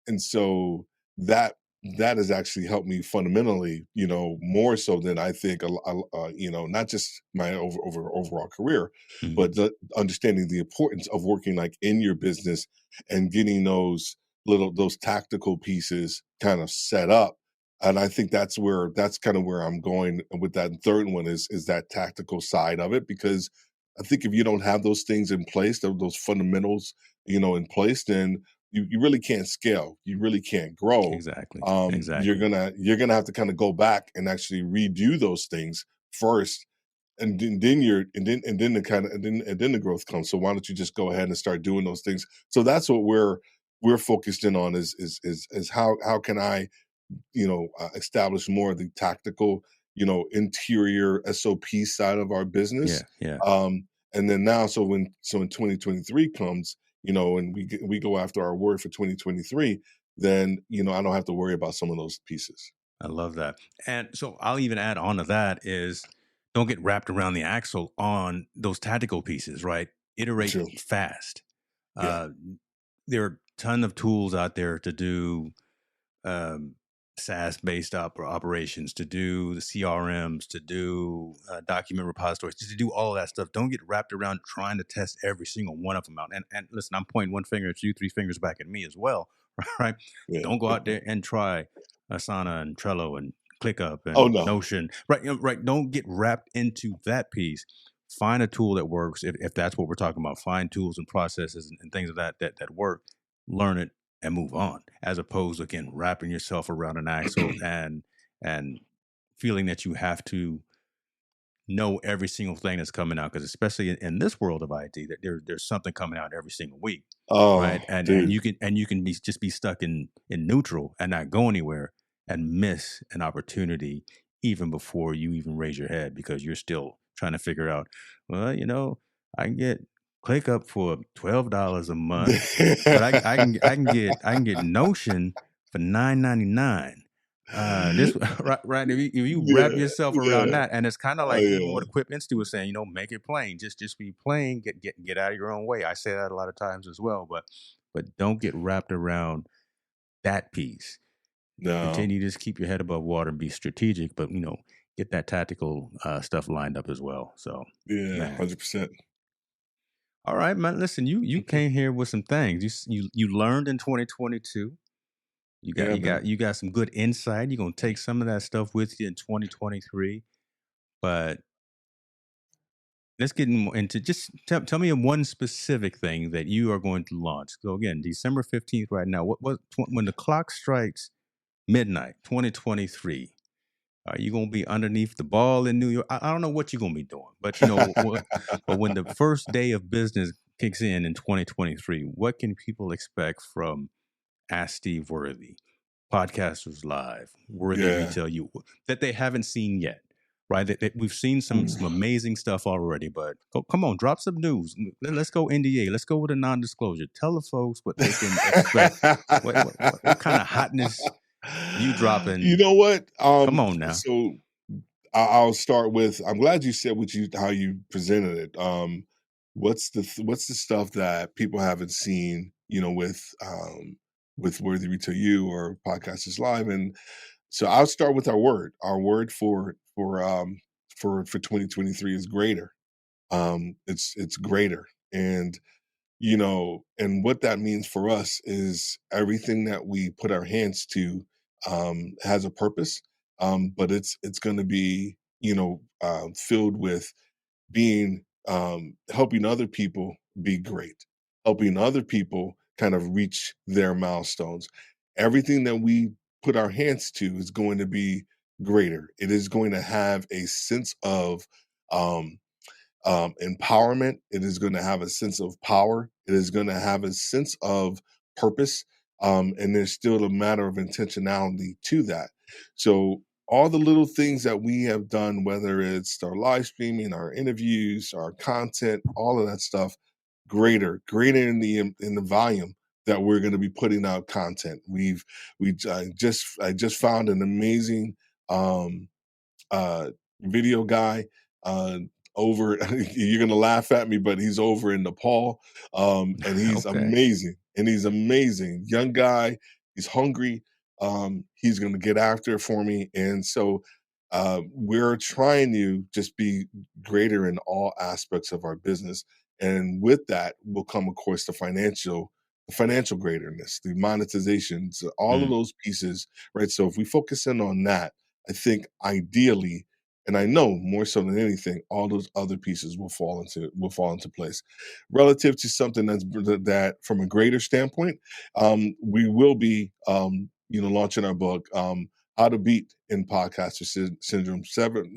And so that that has actually helped me fundamentally, more so than I think, not just my overall career, mhm, but understanding the importance of working like in your business and getting those tactical pieces kind of set up. And I think that's kind of where I'm going with that third one is that tactical side of it, because I think if you don't have those things in place, those fundamentals, in place, then you really can't scale. You really can't grow. exactly, You're exactly. gonna have to kind of go back and actually redo those things first, and then the growth comes. So why don't you just go ahead and start doing those things? So that's what we're focused in on is how can I establish more of the tactical, interior SOP side of our Yeah, business. yeah. And then now, so in 2023 comes, and we go after our word for 2023, then I don't have to worry about some of those pieces. I love that. And so I'll even add on to that is don't get wrapped around the axle on those tactical pieces, right? Iterate Sure. fast. Yeah. Uh, there are a ton of tools out there to do um, SaaS based operations, to do the CRMs, to do document repositories, just to do all of that stuff. Don't get wrapped around trying to test every single one of them out. And listen, I'm pointing one finger at you, three fingers back at me as well, right? Yeah. Don't go out there and try Asana and Trello and ClickUp Oh and no. Notion, right? Right. Don't get wrapped into that piece. Find a tool that works. If that's what we're talking about, find tools and processes and things of that work. Learn it and move on, as opposed to again wrapping yourself around an axle and feeling that you have to know every single thing that's coming out, because especially in this world of IT, that there's something coming out every single week, Oh, right? And dude. you can be stuck in neutral and not go anywhere and miss an opportunity even before you even raise your head, because you're still trying to figure out, well, I can get ClickUp for $12 a month, but I can get Notion for $9.99. This right. If you wrap Yeah, yourself around yeah. that, and it's kind of Oh, like even yeah. what Equip Institute was saying, make it plain. Just be plain. Get out of your own way. I say that a lot of times as well, but don't get wrapped around that piece. No. Continue to just keep your head above water and be strategic, but get that tactical stuff lined up as well. So, Yeah, man, 100%. all right, man. Listen, you came here with some things. You learned in 2022. You got Yeah, you man. got you got some good insight. You're gonna take some of that stuff with you in 2023. But let's get into just tell me one specific thing that you are going to launch. So again, December 15th right now. When the clock strikes midnight, 2023, are you going to be underneath the ball in New York? I don't know what you're going to be doing, but but when the first day of business kicks in 2023, what can people expect from Ask Steve Worthy, Podcasters Live, Worthy Yeah. Retail You, that they haven't seen yet, right? That we've seen some Ooh. amazing stuff already, but come on, drop some news. Let's go NDA. Let's go with a non-disclosure. Tell the folks what they can expect. What kind of hotness you You dropping? know what? Come on now. So I'll start with, I'm glad you said how you presented it. What's the stuff that people haven't seen, with Worthy Retail You or Podcasters Live? And so I'll start with our word. Our word for 2023 is greater. It's greater. And And what that means for us is everything that we put our hands to has a purpose, but it's going to be, filled with being helping other people be great, helping other people kind of reach their milestones. Everything that we put our hands to is going to be greater. It is going to have a sense of um, empowerment. It is going to have a sense of power. It is going to have a sense of purpose. And there's still a matter of intentionality to that. So, all the little things that we have done, whether it's our live streaming, our interviews, our content, all of that stuff, greater in the volume that we're going to be putting out content. I just found an amazing um, uh, video guy uh, over. You're gonna laugh at me, but he's over in Nepal, and he's Okay. amazing. And he's amazing, young guy. He's hungry. He's gonna get after it for me, and so we're trying to just be greater in all aspects of our business. And with that will come, of course, the financial greaterness, the monetizations, all of Mm, those pieces, right? So if we focus in on that, I think ideally, and I know more so than anything, all those other pieces will fall into place. Relative to something that from a greater standpoint, we will be launching our book, How to Beat in Syndrome: Seven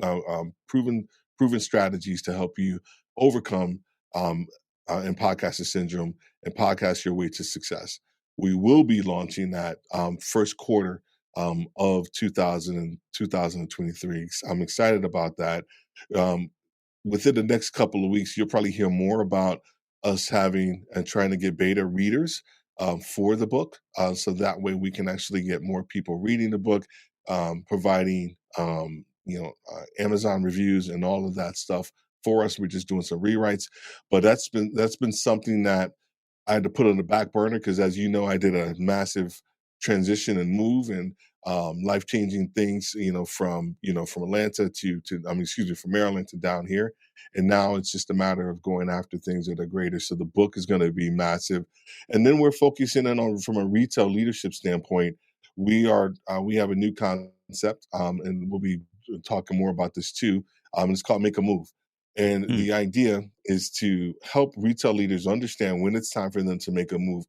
Proven Strategies to Help You Overcome um, Imposter Syndrome and podcast your way to success. We will be launching that first quarter of 2023. I'm excited about that. Um, Within the next couple of weeks, you'll probably hear more about us having and trying to get beta readers for the book. So that way we can actually get more people reading the book, providing, Amazon reviews and all of that stuff for us. We're just doing some rewrites, but that's been something that I had to put on the back burner because, as you know, I did a massive transition and move and life changing things. From Atlanta from Maryland to down here, and now it's just a matter of going after things that are greater. So the book is going to be massive, and then we're focusing in on from a retail leadership standpoint. We have a new concept, and we'll be talking more about this too. It's called Make a Move. And mm, the idea is to help retail leaders understand when it's time for them to make a move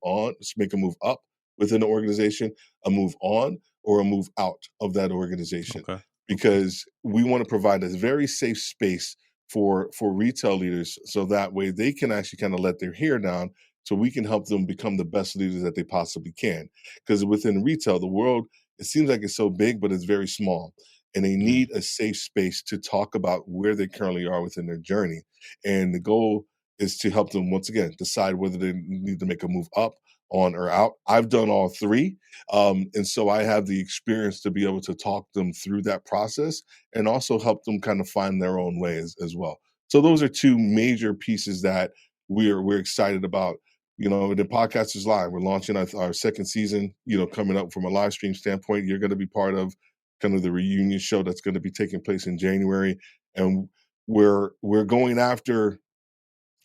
up within the organization, a move on, or a move out of that organization. okay. Okay. Because we want to provide a very safe space for retail leaders so that way they can actually kind of let their hair down so we can help them become the best leaders that they possibly can. Because within retail, the world, it seems like it's so big, but it's very small and they Mm, need a safe space to talk about where they currently are within their journey. And the goal is to help them once again decide whether they need to make a move up, on, or out. I've done all three. And so I have the experience to be able to talk them through that process and also help them kind of find their own way as well. So those are two major pieces that we're excited about. The podcast is live. We're launching our second season, coming up from a live stream standpoint. You're going to be part of kind of the reunion show that's going to be taking place in January, and we're going after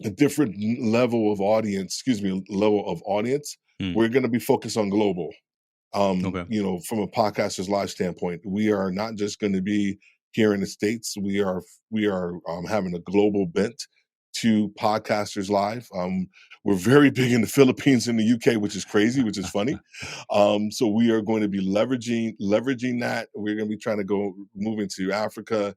a different level of audience. mm, We're going to be focused on global. okay. From a podcaster's live standpoint, we are not just going to be here in the States. We are having a global bent to podcasters live. We're very big in the Philippines and the UK, which is crazy, which is funny. So we are going to be leveraging that. We're going to be trying to move into Africa,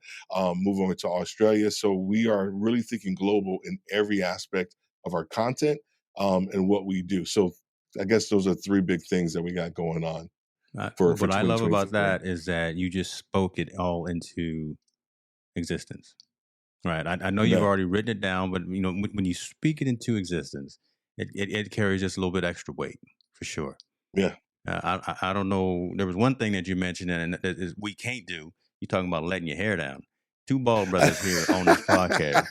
move over to Australia. So we are really thinking global in every aspect of our content and what we do. So I guess those are three big things that we got going on for What I love about 2024. that is that you just spoke it all into existence. Right. I know you've Yeah, already written it down, but when you speak it into existence, it carries just a little bit extra weight for sure. yeah. I don't know. There was one thing that you mentioned, and that is we can't do. You're talking about letting your hair down. Two bald brothers here on this podcast,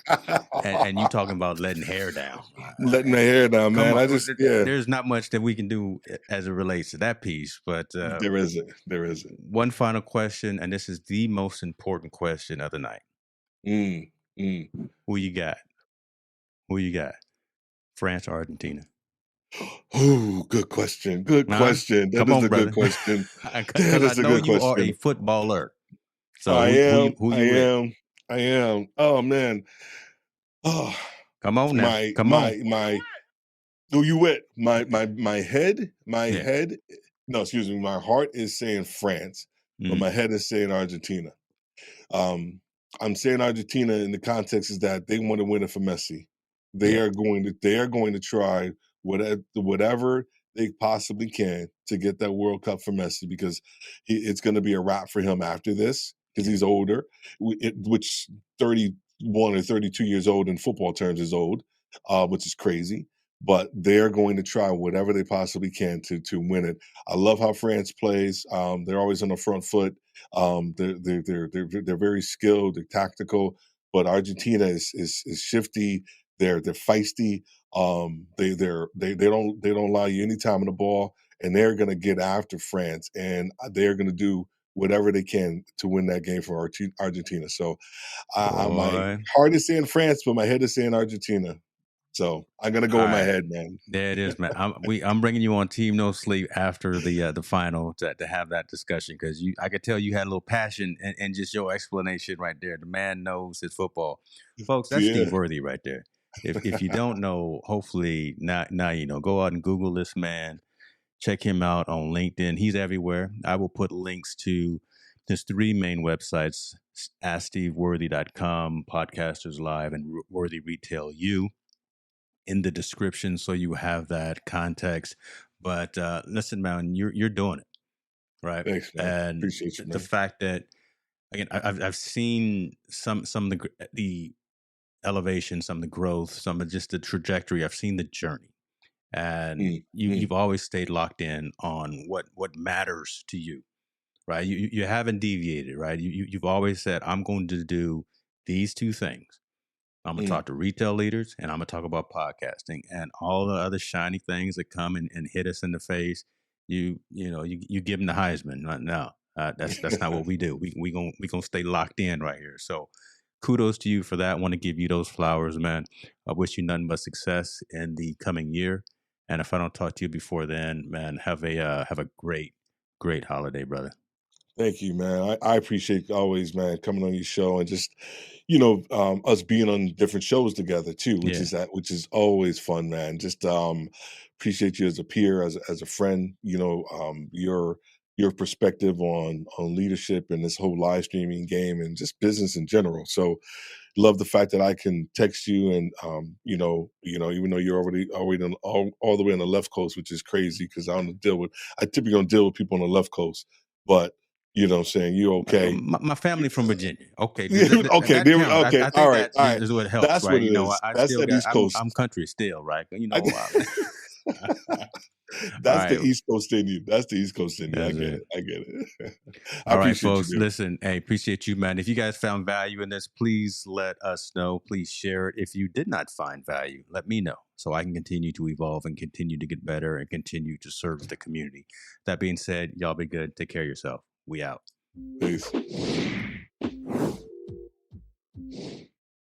and you talking about letting hair down. Letting my hair down, Come man. on, Yeah, there's not much that we can do as it relates to that piece. But there isn't. There isn't. one final question, and this is the most important question of the night. Mm, mm. Who you got? Who you got? France or Argentina? Oh, good question. Good Huh? question. That Come is on, a good brother. question. That Because I is a know good you are a question. footballer. So I who you am. who I you with? am. I am. Oh man. Oh, Come on now. my Come on. my my. Who you with? My head. My Yeah. head. No, excuse me. My heart is saying France, but Mm, my head is saying Argentina. Um, I'm saying Argentina in the context is that they want to win it for Messi. They yeah. are going to try whatever they possibly can to get that World Cup for Messi because it's going to be a wrap for him after this because Yeah. he's older, which 31 or 32 years old in football terms is old, which is crazy. But they're going to try whatever they possibly can to win it. I love how France plays. They're always on the front foot. They're very skilled, they're tactical, but Argentina is shifty. They're feisty. They don't allow you any time on the ball, and they're going to get after France, and they're going to do whatever they can to win that game for Argentina. So my Boy. heart is saying France, but my head is saying Argentina. So I'm going to go All with my right. head, man. There it is, man. I'm bringing you on Team No Sleep after the final to have that discussion because I could tell you had a little passion and just your explanation right there. The man knows his football, folks. That's Yeah, Steve Worthy right there. If you don't know, hopefully now you know. Go out and Google this man. Check him out on LinkedIn. He's everywhere. I will put links to his three main websites: AskSteveWorthy.com, Podcasters Live, and Worthy Retail U in the description so you have that context. But listen, man, you're doing it right, thanks, man. and Appreciate you, the man. fact that again I've seen some of the elevation, some of the growth, some of just the trajectory. I've seen the journey, and Mm, mm, you've always stayed locked in on what matters to you, right? You haven't deviated, right? You've always said I'm going to do these two things. I'm gonna mm. talk to retail leaders and I'm gonna talk about podcasting and all the other shiny things that come and hit us in the face. You give them the Heisman. No, that's not what we do. We gonna stay locked in right here. So kudos to you for that. I want to give you those flowers, man. I wish you nothing but success in the coming year. And if I don't talk to you before then, man, have a great holiday, brother. Thank you, man. I appreciate always, man, coming on your show and just, us being on different shows together too, Yeah. which is always fun, man. Just appreciate you as a peer, as a friend. Your perspective on leadership and this whole live streaming game and just business in general. So love the fact that I can text you and even though you're already on, all the way on the left coast, which is crazy because I typically don't deal with people on the left coast, but you know what I'm saying, you're okay. My family from Virginia. Okay, Okay, that counts. I all think right, that all right. is what helps, That's right? what it is. I That's still that got. East Coast. I'm country still, right? I, All that's the right, East Coast in you. That's the East Coast in you. I that's get it. it. I get it. I All right, appreciate you, folks. man. Listen, hey, appreciate you, man. If you guys found value in this, please let us know. Please share it. If you did not find value, let me know so I can continue to evolve and continue to get better and continue to serve the community. That being said, y'all be good. Take care of yourself. We out. Peace.